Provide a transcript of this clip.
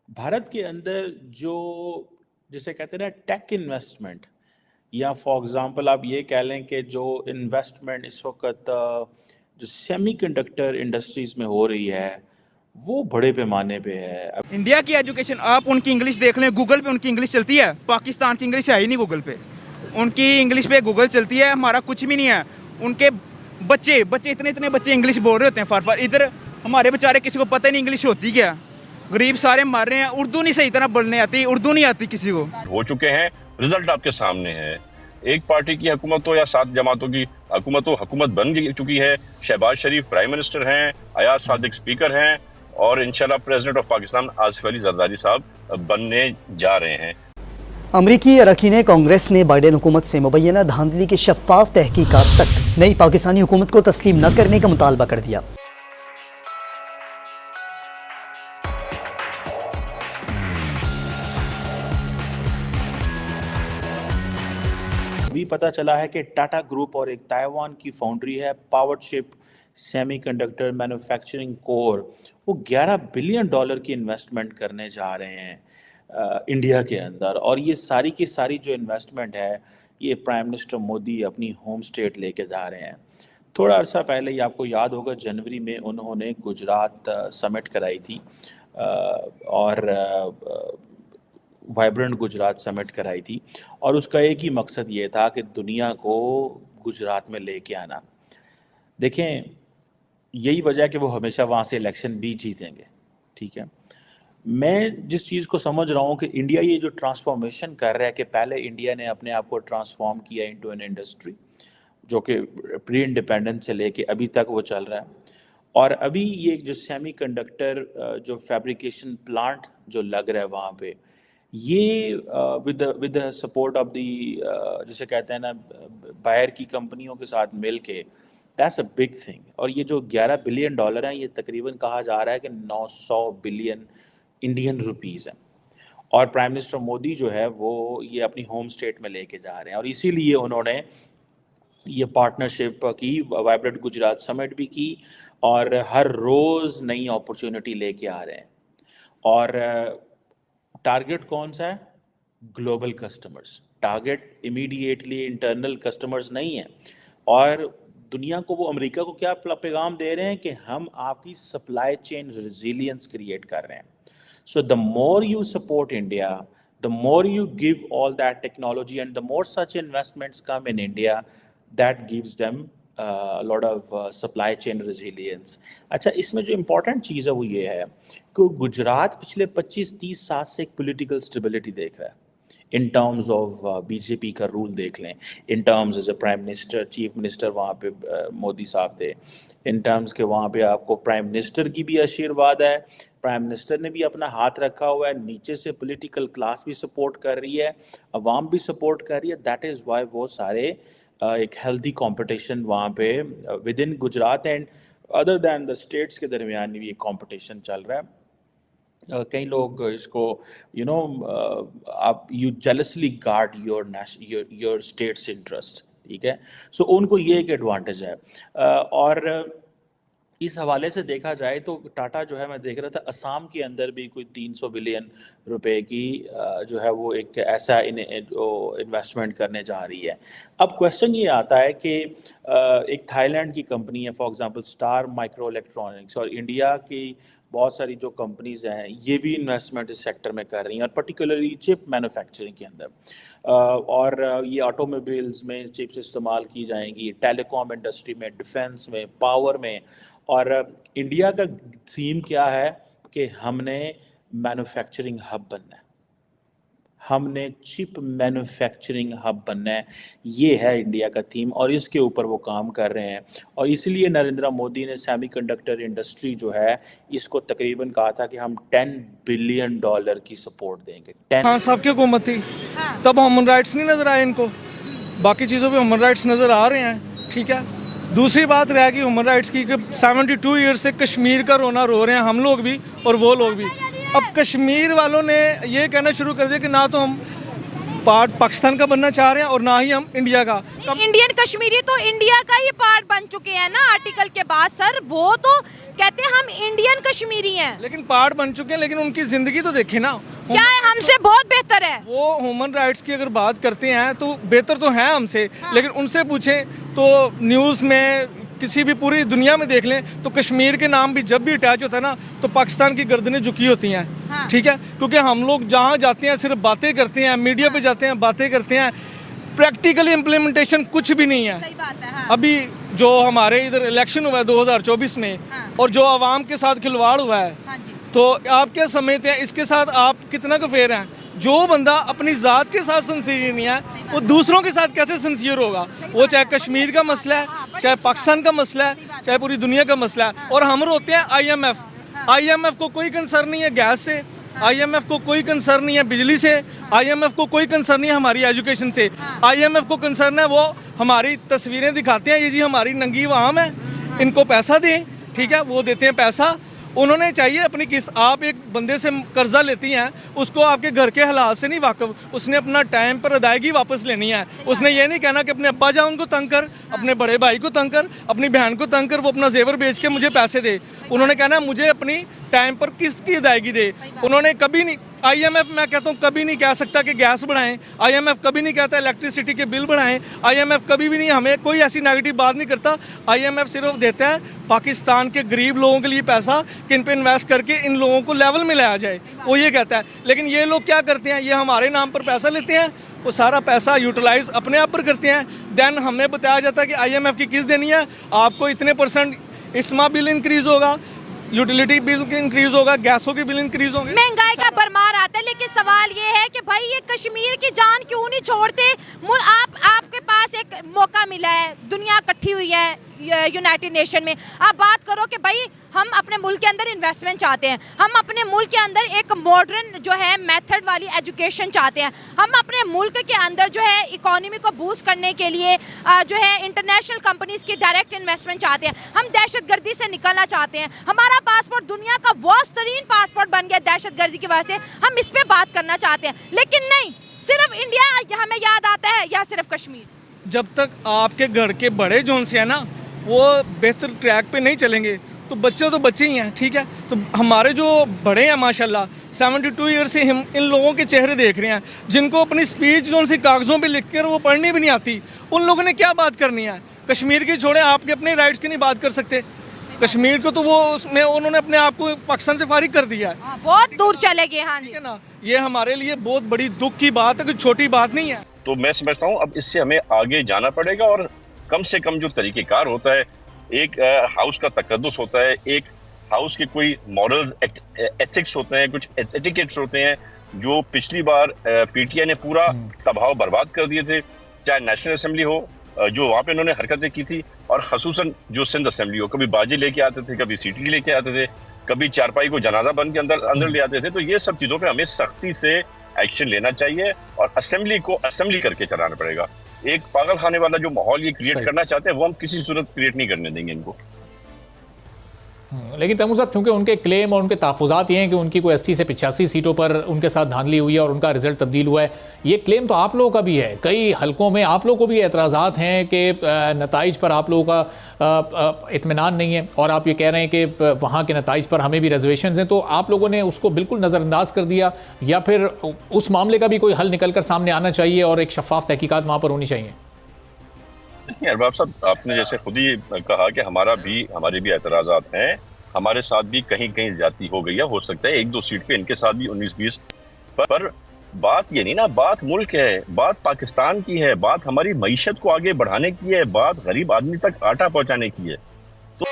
भारत के अंदर जो जिसे कहते हैं ना टेक इन्वेस्टमेंट, या फॉर एग्जांपल आप ये कह लें कि जो इन्वेस्टमेंट इस वक्त जो सेमीकंडक्टर इंडस्ट्रीज में हो रही है वो बड़े पैमाने पे है। इंडिया की एजुकेशन, आप उनकी इंग्लिश देख लें, गूगल पे उनकी इंग्लिश चलती है। पाकिस्तान की इंग्लिश है ही नहीं गूगल पे, उनकी इंग्लिश पे गूगल चलती है, हमारा कुछ भी नहीं है। उनके बच्चे बच्चे इतने इतने बच्चे इंग्लिश बोल रहे होते हैं फार फार। इधर हमारे बेचारे किसी को पता ही नहीं इंग्लिश होती क्या, गरीब सारे मर रहे हैं। उर्दू नहीं सही तरह बोलने आती, उर्दू नहीं आती किसी को। हो चुके हैं, रिजल्ट आपके सामने है। एक पार्टी की हुकूमत हो या 7 जमातों की हुकूमत हो, हुकूमत बन चुकी है। शहबाज शरीफ प्राइम मिनिस्टर हैं, अयाज सादिक स्पीकर हैं और इंशाल्लाह प्रेसिडेंट ऑफ पाकिस्तान आसिफ अली जरदारी साहब बनने जा रहे हैं। अमरीकी अरकान कांग्रेस ने बाइडेन हुकूमत से मुबैना धांधली की शफाफ तहकीकात तक नई पाकिस्तानी हुकूमत को तस्लीम न करने का मुतालबा कर दिया। भी पता चला है कि टाटा ग्रुप और एक ताइवान की फाउंड्री है पावरशिप सेमीकंडक्टर मैन्युफैक्चरिंग कोर, वो $11 बिलियन की इन्वेस्टमेंट करने जा रहे हैं इंडिया के अंदर। और ये सारी की सारी जो इन्वेस्टमेंट है ये प्राइम मिनिस्टर मोदी अपनी होम स्टेट लेके जा रहे हैं। थोड़ा अर्सा पहले ही आपको याद होगा जनवरी में उन्होंने गुजरात समिट कराई थी और वाइब्रेंट गुजरात समिट कराई थी, और उसका एक ही मकसद ये था कि दुनिया को गुजरात में लेके आना। देखें, यही वजह है कि वो हमेशा वहाँ से इलेक्शन भी जीतेंगे। ठीक है, मैं जिस चीज़ को समझ रहा हूँ कि इंडिया ये जो ट्रांसफॉर्मेशन कर रहा है कि पहले इंडिया ने अपने आप को ट्रांसफॉर्म किया इनटू एन इंडस्ट्री जो कि प्री इंडिपेंडेंस से लेके अभी तक वो चल रहा है। और अभी ये जो सेमीकंडक्टर जो फैब्रिकेशन प्लांट जो लग रहा है वहाँ पे, ये with the support of the जिसे कहते हैं ना बाहर की कंपनियों के साथ मिल के, दैट्स अ बिग थिंग। और ये जो $11 बिलियन हैं ये तकरीबन कहा जा रहा है कि 900 बिलियन इंडियन रुपीज़ हैं। और प्राइम मिनिस्टर मोदी जो है वो ये अपनी होम स्टेट में लेके जा रहे हैं, और इसीलिए उन्होंने ये पार्टनरशिप की, वाइब्रेंट गुजरात समिट भी की, और हर रोज़ नई अपॉर्चुनिटी लेके आ रहे हैं। और टारगेट कौन सा है? Global customers. Target immediately internal customers नहीं है। और दुनिया को वो अमेरिका को क्या पैगाम दे रहे हैं कि हम आपकी सप्लाई चेन रिजिलियंस क्रिएट कर रहे हैं। So the more you support India, the more you give all that technology and the more such investments come in India, that gives them lot of supply chain resilience. अच्छा, इसमें जो important चीज़ है वो ये है कि गुजरात पिछले 25-30 साल से एक पॉलिटिकल स्टेबिलिटी देख रहा है। इन टर्म्स ऑफ बीजेपी का रूल देख लें, in terms as a prime minister, chief minister वहाँ पे मोदी साहब थे, इन टर्म्स के वहाँ पे आपको प्राइम मिनिस्टर की भी आशीर्वाद है, प्राइम मिनिस्टर ने भी अपना हाथ रखा हुआ है, नीचे से पॉलिटिकल क्लास भी सपोर्ट कर रही है, अवाम भी सपोर्ट कर रही है। दैट इज़ वाई वो सारे एक हेल्दी कंपटीशन वहाँ पे with in Gujarat and other than the states के दरमियान भी एक कंपटीशन चल रहा है। कई लोग इसको आप you जेलसली guard your states interest. ठीक है, सो उनको ये एक एडवांटेज है। और इस हवाले से देखा जाए तो टाटा जो है, मैं देख रहा था असम के अंदर भी कोई 300 बिलियन रुपए की जो है वो एक ऐसा इन्वेस्टमेंट करने जा रही है। अब क्वेश्चन ये आता है कि एक थाईलैंड की कंपनी है for example star micro electronics, और इंडिया की बहुत सारी जो कंपनीज हैं ये भी इन्वेस्टमेंट इस सेक्टर में कर रही हैं, और पर्टिकुलरली चिप मैन्युफैक्चरिंग के अंदर। और ये ऑटोमोबाइल्स में चिप्स इस्तेमाल की जाएंगी, टेलीकॉम इंडस्ट्री में, डिफेंस में, पावर में। और इंडिया का थीम क्या है कि हमने मैन्युफैक्चरिंग हब बनना है, हमने चिप मैन्युफैक्चरिंग हब बनना है। ये है इंडिया का थीम, और इसके ऊपर वो काम कर रहे हैं। और इसलिए नरेंद्र मोदी ने सेमीकंडक्टर इंडस्ट्री जो है इसको तकरीबन कहा था कि हम $10 बिलियन की सपोर्ट देंगे। हाँ, साहब की हुकूमत थी तब ह्यूमन राइट्स नहीं नज़र आए इनको, बाकी चीज़ों पे ह्यूमन राइट्स नज़र आ रहे हैं। ठीक है, दूसरी बात रह गई ह्यूमन राइट्स की कि 72 ईयर्स से कश्मीर का रोना रो रहे हैं हम लोग भी और वो लोग भी। अब कश्मीर वालों ने ये कहना शुरू कर दिया कि ना तो हम पार्ट पाकिस्तान का बनना चाह रहे हैं और ना ही हम इंडिया का। इंडियन कश्मीरी तो इंडिया का ही पार्ट बन चुके हैं ना आर्टिकल के बाद सर, वो तो कहते हैं हम इंडियन कश्मीरी हैं। लेकिन पार्ट बन चुके हैं, लेकिन उनकी ज़िंदगी तो देखें ना, क्या है हमसे बहुत बेहतर है। वो ह्यूमन राइट्स की अगर बात करते हैं तो बेहतर तो हैं हमसे, लेकिन उनसे पूछें तो न्यूज़ में किसी भी पूरी दुनिया में देख लें तो कश्मीर के नाम भी जब भी अटैच होता है ना तो पाकिस्तान की गर्दनें झुकी होती हैं। ठीक है, क्योंकि हम लोग जहाँ जाते हैं सिर्फ बातें करते हैं, मीडिया पे जाते हैं बातें करते हैं, प्रैक्टिकली इम्प्लीमेंटेशन कुछ भी नहीं है। सही बात है। अभी जो हमारे इधर इलेक्शन हुआ है 2024 में और जो आवाम के साथ खिलवाड़ हुआ है, तो आप क्या समझते हैं इसके साथ आप कितना फेयर हैं? जो बंदा अपनी ज़ात के साथ सिंसियर नहीं है वो दूसरों के साथ कैसे सिंसियर होगा? वो चाहे कश्मीर का मसला है, चाहे पाकिस्तान का मसला है, चाहे पूरी दुनिया का मसला है। और हम रोते हैं IMF को कोई कंसर्न नहीं है गैस से, IMF को कोई कंसर्न नहीं है बिजली से, IMF को कोई कंसर्न नहीं है हमारी एजुकेशन से। IMF को कंसर्न है वो हमारी तस्वीरें दिखाते हैं, ये जी हमारी नंगी आवाम है, इनको पैसा दें। ठीक है, वो देते हैं पैसा। उन्होंने चाहिए अपनी आप एक बंदे से कर्जा लेती हैं, उसको आपके घर के हालात से नहीं वाकिफ, उसने अपना टाइम पर अदायगी वापस लेनी है। उसने ये नहीं कहना कि अपने अब्बा जान को तंग कर, अपने बड़े भाई को तंग कर, अपनी बहन को तंग कर, वो अपना जेवर बेच के मुझे पैसे दे। उन्होंने कहना मुझे अपनी टाइम पर किस्त की अदायगी दे। उन्होंने कभी नहीं, IMF मैं कहता हूँ कभी नहीं कह सकता कि गैस बढ़ाएं, IMF कभी नहीं कहता इलेक्ट्रिसिटी के बिल बढ़ाएं, IMF कभी भी नहीं हमें कोई ऐसी नेगेटिव बात नहीं करता। IMF सिर्फ देता है पाकिस्तान के गरीब लोगों के लिए पैसा कि इन पे इन्वेस्ट करके इन लोगों को लेवल में लाया जाए, वो ये कहता है। लेकिन ये लोग क्या करते हैं, ये हमारे नाम पर पैसा लेते हैं, वो सारा पैसा यूटिलाइज अपने आप पर करते हैं। देन हमें बताया जाता है कि IMF की किस्त देनी है, आपको इतने % इसमा बिल इंक्रीज होगा, यूटिलिटी बिल इंक्रीज होगा, गैसों के बिल इंक्रीज होंगे, महंगाई का भरमार आता है। लेकिन सवाल ये है कि भाई ये कश्मीर की जान क्यों नहीं छोड़ते? आपके पास एक मौका मिला है, दुनिया इकट्ठी हुई है यूनाइटेड नेशन में, आप बात करो कि भाई हम अपने मुल्क के अंदर इन्वेस्टमेंट चाहते हैं, हम अपने मुल्क के अंदर एक मॉडर्न जो है मेथड वाली एजुकेशन चाहते हैं, हम अपने मुल्क के अंदर जो है इकोनॉमी को बूस्ट करने के लिए जो है इंटरनेशनल कंपनीज की डायरेक्ट इन्वेस्टमेंट चाहते हैं, हम दहशतगर्दी से निकलना चाहते हैं। हमारा पासपोर्ट दुनिया का वर्स्ट तरीन पासपोर्ट बन गया दहशतगर्दी की वजह से, हम इस पर बात करना चाहते हैं। लेकिन नहीं, सिर्फ इंडिया हमें याद आता है या सिर्फ कश्मीर? जब तक आपके घर के बड़े जोन से है ना वो बेहतर ट्रैक पे नहीं चलेंगे तो बच्चे ही हैं। ठीक है, तो हमारे जो बड़े हैं माशाल्लाह 72 ईयर से हम इन लोगों के चेहरे देख रहे हैं, जिनको अपनी स्पीच जो उनसे कागज़ों पे लिख कर वो पढ़नी भी नहीं आती, उन लोगों ने क्या बात करनी है? कश्मीर की छोड़े, आपके अपने राइट्स की नहीं बात कर सकते? कश्मीर को तो वो उसमें उन्होंने अपने आप को पाकिस्तान से फारिग कर दिया है, बहुत दूर चले गए। हाँ जी, है ना, ये हमारे लिए बहुत बड़ी दुख की बात है, कोई छोटी बात नहीं है। तो मैं समझता हूँ अब इससे हमें आगे जाना पड़ेगा और कम से कम जो तरीक़ेकार होता है, एक हाउस का तकद्दुस होता है, एक हाउस के कोई मॉरल्स एथिक्स होते हैं, कुछ एटिकेट्स होते हैं जो पिछली बार PTI ने पूरा तबाह बर्बाद कर दिए थे। चाहे नेशनल असेंबली हो जो वहाँ पे उन्होंने हरकतें की थी, और खसूसन जो सिंध असेंबली हो, कभी बाजी लेके आते थे, कभी CTD लेके आते थे, कभी चारपाई को जनाजा बन के अंदर ले आते थे। तो ये सब चीज़ों पे हमें सख्ती से एक्शन लेना चाहिए और असेंबली को असेंबली करके चलाना पड़ेगा। एक पागल खाने वाला जो माहौल ये क्रिएट करना चाहते हैं वो हम किसी सूरत क्रिएट नहीं करने देंगे इनको। लेकिन तैमूर साहब, चूंकि उनके क्लेम और उनके तहफ़्फ़ुज़ात ये हैं कि उनकी कोई 80 से 85 सीटों पर उनके साथ धांधली हुई है और उनका रिजल्ट तब्दील हुआ है, ये क्लेम तो आप लोगों का भी है। कई हलकों में आप लोगों को भी एतराज़ात हैं कि नताइज पर आप लोगों का इत्मीनान नहीं है और आप ये कह रहे हैं कि वहाँ के नताइज पर हमें भी रिजर्वेशन हैं, तो आप लोगों ने उसको बिल्कुल नज़रअंदाज कर दिया, या फिर उस मामले का भी कोई हल निकल कर सामने आना चाहिए और एक शफाफ तहकीकात वहाँ पर होनी चाहिए? अरबाब साहब, आपने जैसे खुद ही कहा कि हमारे भी एतराज़ात हैं, हमारे साथ भी कहीं कहीं ज्यादती हो गई है, हो सकता है 1-2 सीट पे इनके साथ भी 19-20 पर बात ये नहीं ना, बात मुल्क है, बात पाकिस्तान की है, बात हमारी मईशत को आगे बढ़ाने की है, बात गरीब आदमी तक आटा पहुंचाने की है। तो